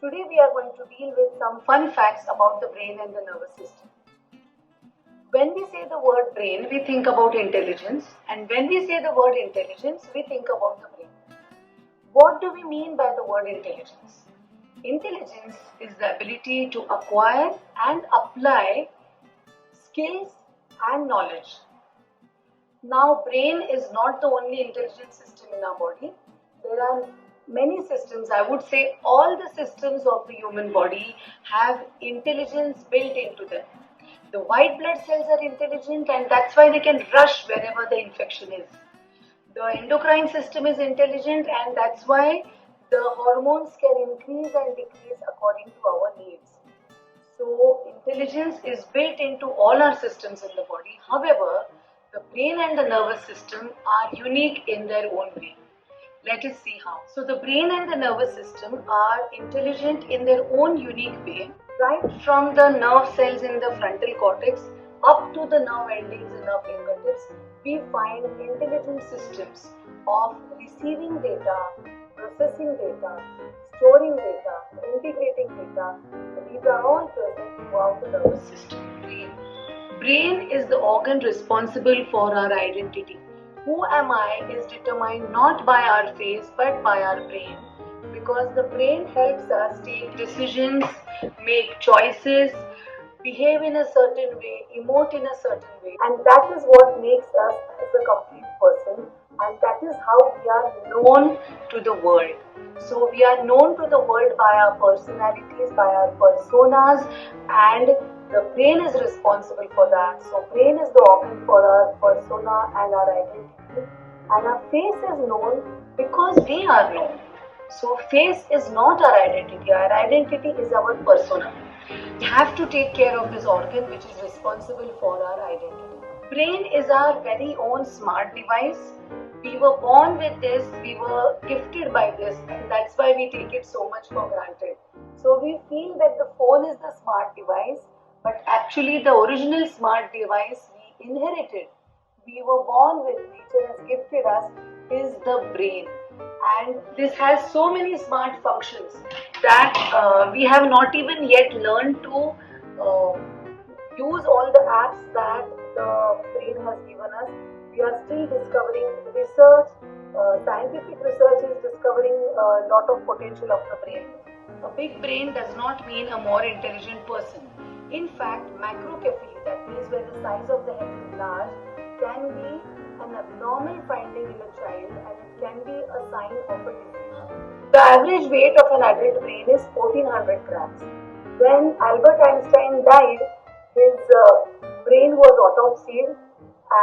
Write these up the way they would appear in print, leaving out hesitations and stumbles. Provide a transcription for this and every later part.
Today we are going to deal with some fun facts about the brain and the nervous system. When we say the word brain, we think about intelligence, and when we say the word intelligence, we think about the brain. What do we mean by the word intelligence? Intelligence is the ability to acquire and apply skills and knowledge. Now, brain is not the only intelligent system in our body. There are many systems. I would say all the systems of the human body have intelligence built into them. The white blood cells are intelligent, and that's why they can rush wherever the infection is. The endocrine system is intelligent, and that's why the hormones can increase and decrease according to our needs. So, intelligence is built into all our systems in the body. However, the brain and the nervous system are unique in their own way. Let us see how. So, the brain and the nervous system are intelligent in their own unique way, right from the nerve cells in the frontal cortex up to the nerve endings in our fingertips. We find intelligent systems of receiving data, processing data, storing data, integrating data. These are all present throughout the nervous system. Brain is the organ responsible for our identity. Who am I is determined not by our face but by our brain, because the brain helps us take decisions, make choices, behave in a certain way, emote in a certain way, and that is what makes us as a complete person, and that is how we are known to the world. So we are known to the world by our personalities, by our personas, and the brain is responsible for that. So brain is the organ for our persona and our identity, and our face is known because we are known. So face is not our identity. Our identity is our persona. We have to take care of this organ which is responsible for our identity. Brain is our very own smart device. We were born with this, we were gifted by this, and that's why we take it so much for granted. So we feel that the phone is the smart device, but actually the original smart device we inherited, we were born with, nature has gifted us, is the brain. And this has so many smart functions that we have not even yet learned to use all the apps that the brain has given us. We are still discovering research, scientific research is discovering a lot of potential of the brain. A big brain does not mean a more intelligent person. In fact, macrocephaly, that means where the size of the head is large, can be an abnormal finding in a child, and it can be a sign of a disease. The average weight of an adult brain is 1400 grams. When Albert Einstein died, his brain was autopsied,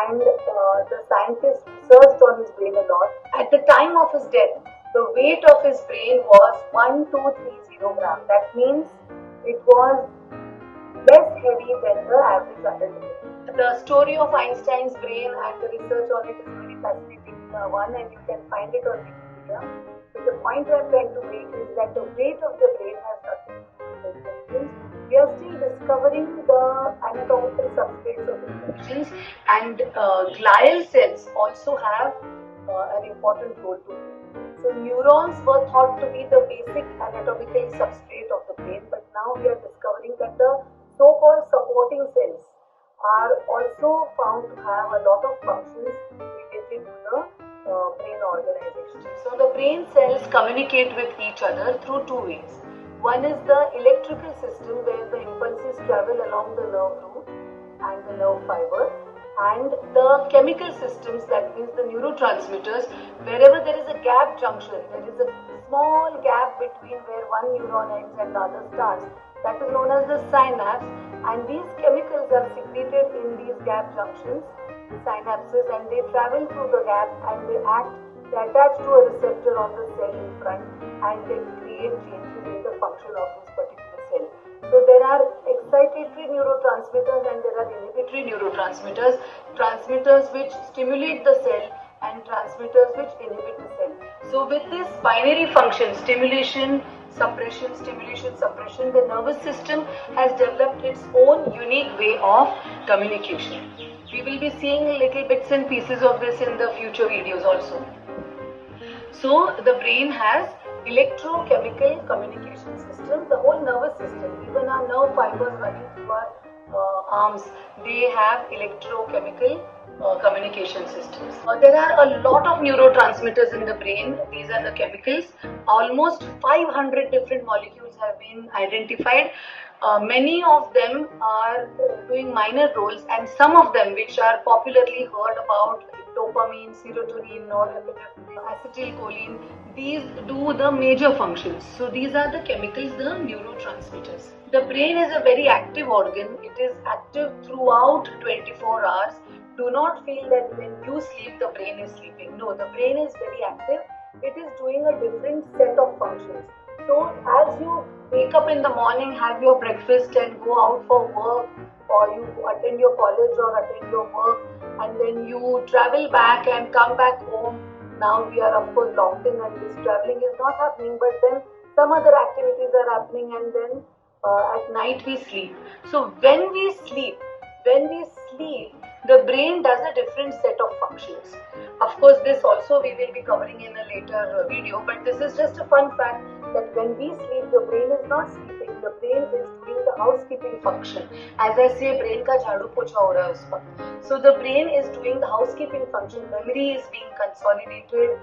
and the scientists researched on his brain a lot. At the time of his death, the weight of his brain was 1230 grams. That means it was less heavy than the average adult brain. The story of Einstein's brain and the research on it is very fascinating one, and you can find it on Wikipedia. But the point I'm trying to make is that the weight of the brain has nothing to do with intelligence. We are still discovering the anatomical substrates of intelligence, and glial cells also have an important role to play. So neurons were thought to be the basic anatomical substrate of the brain, but now we are discovering that the so-called supporting cells are also found to have a lot of functions related to the brain organization. So the brain cells communicate with each other through two ways. One is the electrical system, where the impulses travel along the nerve root and the nerve fiber, and the chemical systems, that means the neurotransmitters. Wherever there is a gap junction, there is a small gap between where one neuron ends and the other starts, that is known as the synapse, and these chemicals are secreted in these gap junctions, synapses, and they travel through the gap, and they attach to a receptor on the cell in front, and they create changes in the function of this particular cell. So there are excitatory neurotransmitters and there are inhibitory neurotransmitters, transmitters which stimulate the cell and transmitters which inhibit the cell. So with this binary function, stimulation, suppression, the nervous system has developed its own unique way of communication. We will be seeing little bits and pieces of this in the future videos also. So the brain has electrochemical communication system. system, the whole nervous system, even our nerve fibers running through our arms, they have electrochemical communication systems. There are a lot of neurotransmitters in the brain. These are the chemicals. Almost 500 different molecules have been identified. Many of them are doing minor roles, and some of them, which are popularly heard about, like dopamine, serotonin, norepinephrine, acetylcholine, these do the major functions. So these are the chemicals, the neurotransmitters. The brain is a very active organ. It is active throughout 24 hours. Do not feel that when you sleep, the brain is sleeping. No, the brain is very active. It is doing a different set of functions. So as you wake up in the morning, have your breakfast and go out for work, or you attend your college or attend your work, and then you travel back and come back home. Now we are of course locked in and this traveling is not happening, but then some other activities are happening, and then at night we sleep. So when we sleep, the brain does a different set of functions. Of course, this also we will be covering in a later video, but this is just a fun fact that when we sleep, the brain is not sleeping, the brain is doing the housekeeping function. As I say, brain ka jhadu pocha ho raha hai us waqt. So the brain is doing the housekeeping function, memory is being consolidated,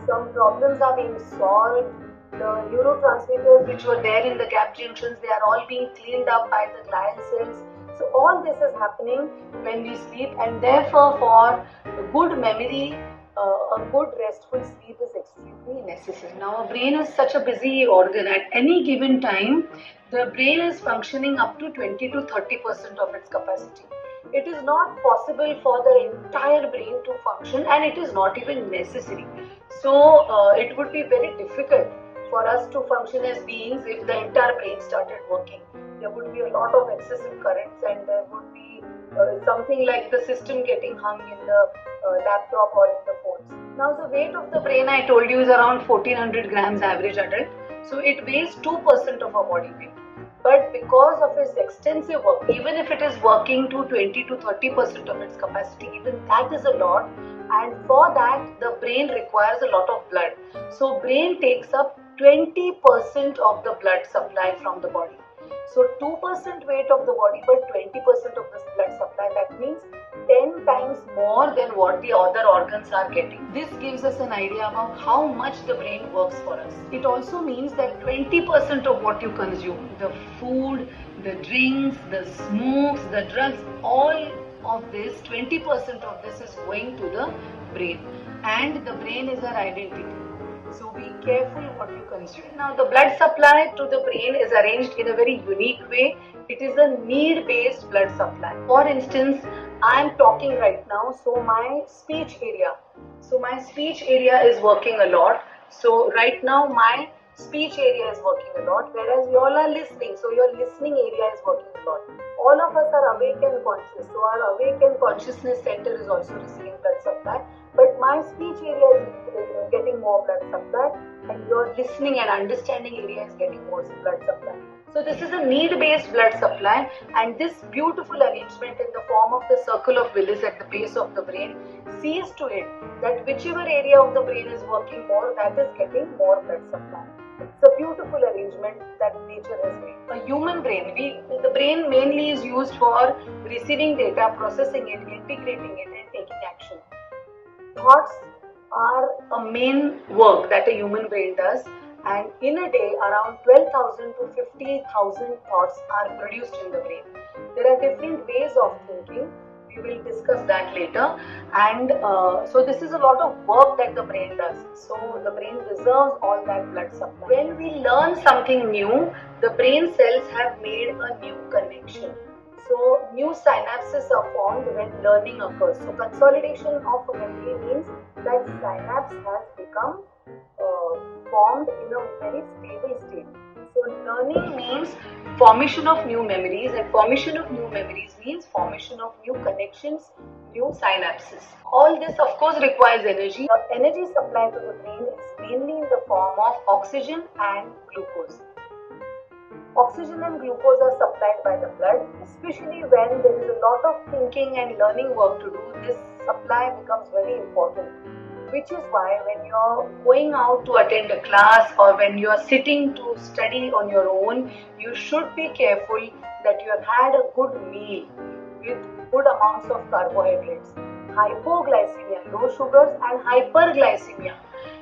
some problems are being solved, the neurotransmitters which were there in the gap junctions, they are all being cleaned up by the glial cells. So all this is happening when we sleep, and therefore for good memory, a good restful sleep is extremely necessary. Now our brain is such a busy organ. At any given time, the brain is functioning up to 20 to 30% of its capacity. It is not possible for the entire brain to function, and it is not even necessary. So it would be very difficult for us to function as beings if the entire brain started working. There would be a lot of excessive currents, and there would be something like the system getting hung in the laptop or in the phones. Now the weight of the brain, I told you, is around 1400 grams average adult. So it weighs 2% of our body weight. But because of its extensive work, even if it is working to 20 to 30% of its capacity, even that is a lot. And for that, the brain requires a lot of blood. So brain takes up 20% of the blood supply from the body. So 2% weight of the body, but 20% of the blood supply. That means 10 times more than what the other organs are getting. This gives us an idea about how much the brain works for us. It also means that 20% of what you consume, the food, the drinks, the smokes, the drugs, all of this, 20% of this is going to the brain. And the brain is our identity. So be careful what you consume. Now the blood supply to the brain is arranged in a very unique way. It is a need-based blood supply. For instance, I am talking right now, so my speech area is working a lot. So right now my speech area is working a lot, whereas you all are listening, so your listening area is working a lot. All of us are awake and conscious, so our awake and consciousness center is also receiving blood supply. But my speech area is getting more blood supply, and your listening and understanding area is getting more blood supply. So this is a need-based blood supply, and this beautiful arrangement in the form of the circle of Willis at the base of the brain sees to it that whichever area of the brain is working more, that is getting more blood supply. It's a beautiful arrangement that nature has made. A human brain, the brain mainly is used for receiving data, processing it, integrating it, and taking action. Thoughts are a main work that a human brain does, and in a day around 12,000 to 50,000 thoughts are produced in the brain. There are different ways of thinking. We will discuss that later, and so this is a lot of work that the brain does. So the brain reserves all that blood supply. When we learn something new, the brain cells have made a new connection. So new synapses are formed when learning occurs. So consolidation of a memory means that synapse has become formed in a very stable state. So learning means formation of new memories, and formation of new memories means formation of new connections, new synapses. All this of course requires energy. The energy supply to the brain is mainly in the form of oxygen and glucose. Oxygen and glucose are supplied by the blood, especially when there is a lot of thinking and learning work to do. This supply becomes very important. which is why when you're going out to attend a class or when you're sitting to study on your own, you should be careful that you have had a good meal with good amounts of carbohydrates. Hypoglycemia, low sugars, and hyperglycemia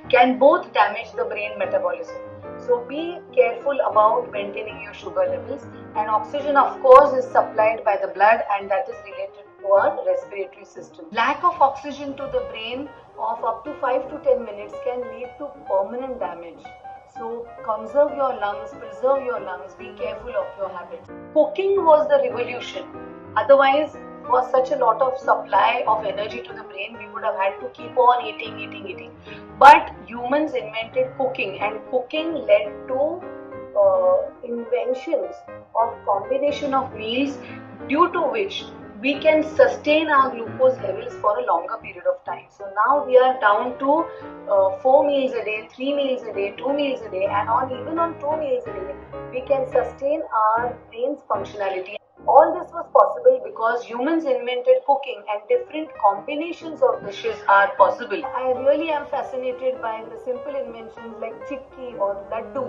can both damage the brain metabolism. So be careful about maintaining your sugar levels, and oxygen of course is supplied by the blood, and that is related to our respiratory system. Lack of oxygen to the brain of up to 5 to 10 minutes can lead to permanent damage. So conserve your lungs, preserve your lungs, be careful of your habits. Cooking was the revolution. Otherwise, for such a lot of supply of energy to the brain, we would have had to keep on eating. But humans invented cooking, and cooking led to inventions of combination of meals, due to which we can sustain our glucose levels for a longer period of time. So now we are down to 4 meals a day, 3 meals a day, 2 meals a day, and even on 2 meals a day, we can sustain our brain's functionality. All this was possible because humans invented cooking, and different combinations of dishes are possible. I really am fascinated by the simple inventions like chikki or laddu,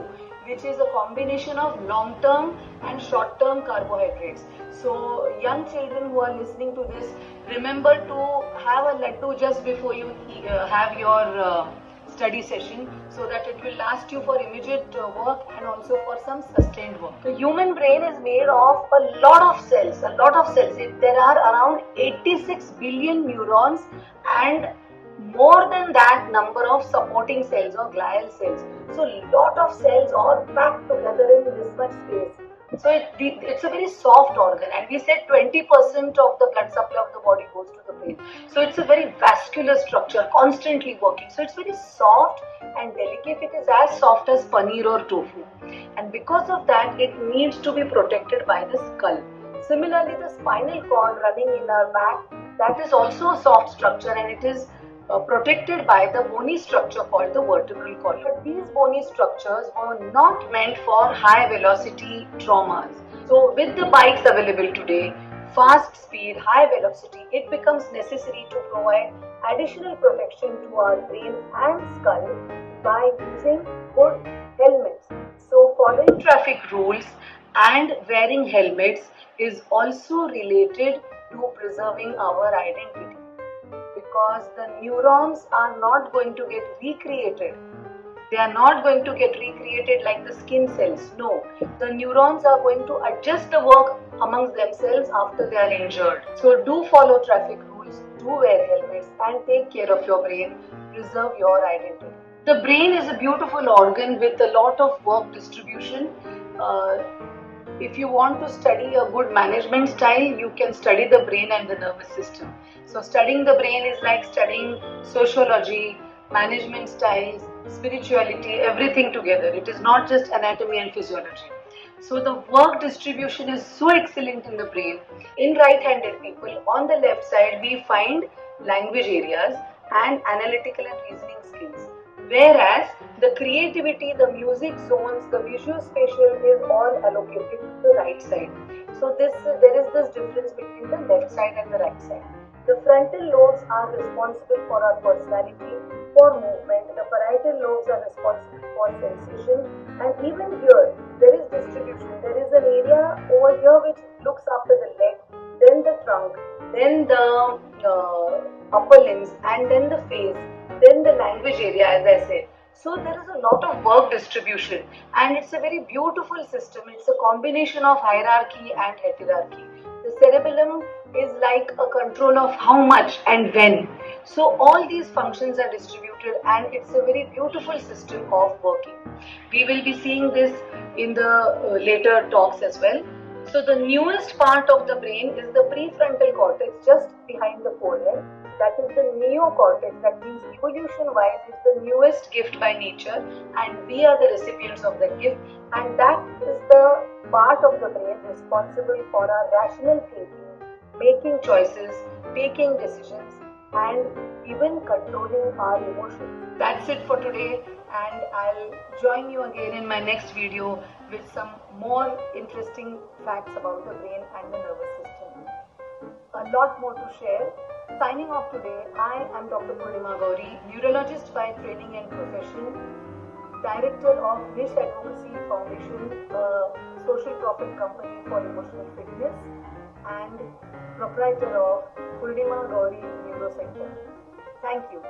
which is a combination of long-term and short-term carbohydrates. So young children who are listening to this, remember to have a laddu just before you have your study session, so that it will last you for immediate work and also for some sustained work. The human brain is made of a lot of cells. There are around 86 billion neurons and more than that number of supporting cells or glial cells. So lot of cells all packed together in this much space. So it's a very soft organ, and we said 20% of the blood supply of the body goes to the brain. So it's a very vascular structure, constantly working. So it's very soft and delicate. It is as soft as paneer or tofu. And because of that, it needs to be protected by the skull. Similarly, the spinal cord running in our back, that is also a soft structure, and it is protected by the bony structure called the vertebral column. But these bony structures were not meant for high velocity traumas. So with the bikes available today, fast speed, high velocity, it becomes necessary to provide additional protection to our brain and skull by using good helmets. So following traffic rules and wearing helmets is also related to preserving our identity, because the neurons are not going to get recreated. They are not going to get recreated like the skin cells. No, the neurons are going to adjust the work amongst themselves after they are injured. So do follow traffic rules, do wear helmets, and take care of your brain. Preserve your identity. The brain is a beautiful organ with a lot of work distribution. If you want to study a good management style, you can study the brain and the nervous system. So studying the brain is like studying sociology, management styles, spirituality, everything together. It is not just anatomy and physiology. So the work distribution is so excellent in the brain. In right-handed people, on the left side, we find language areas and analytical and reasoning skills. Whereas the creativity, the music zones, the visual spatial is all allocated to the right side. So there is this difference between the left side and the right side. The frontal lobes are responsible for our personality, for movement. The parietal lobes are responsible for sensation, and even here there is distribution. There is an area over here which looks after the leg, then the trunk, then the upper limbs, and then the face, then the language area, as I said. So there is a lot of work distribution, and it's a very beautiful system. It's a combination of hierarchy and heterarchy. The cerebellum is like a control of how much and when. So all these functions are distributed, and it's a very beautiful system of working. We will be seeing this in the later talks as well. So the newest part of the brain is the prefrontal cortex, just behind the forehead. That is the neocortex. That means evolution-wise, it's the newest gift by nature, and we are the recipients of that gift. And that is the part of the brain responsible for our rational thinking, making choices, taking decisions, and even controlling our emotions. That's it for today, and I'll join you again in my next video with some more interesting facts about the brain and the nervous system. A lot more to share. Signing off today, I am Dr. Purnima Gauri, neurologist by training and profession, director of Wish Advocacy Foundation, a social profit company for emotional fitness, and proprietor of Purnima Gauri Neuro Center. Thank you.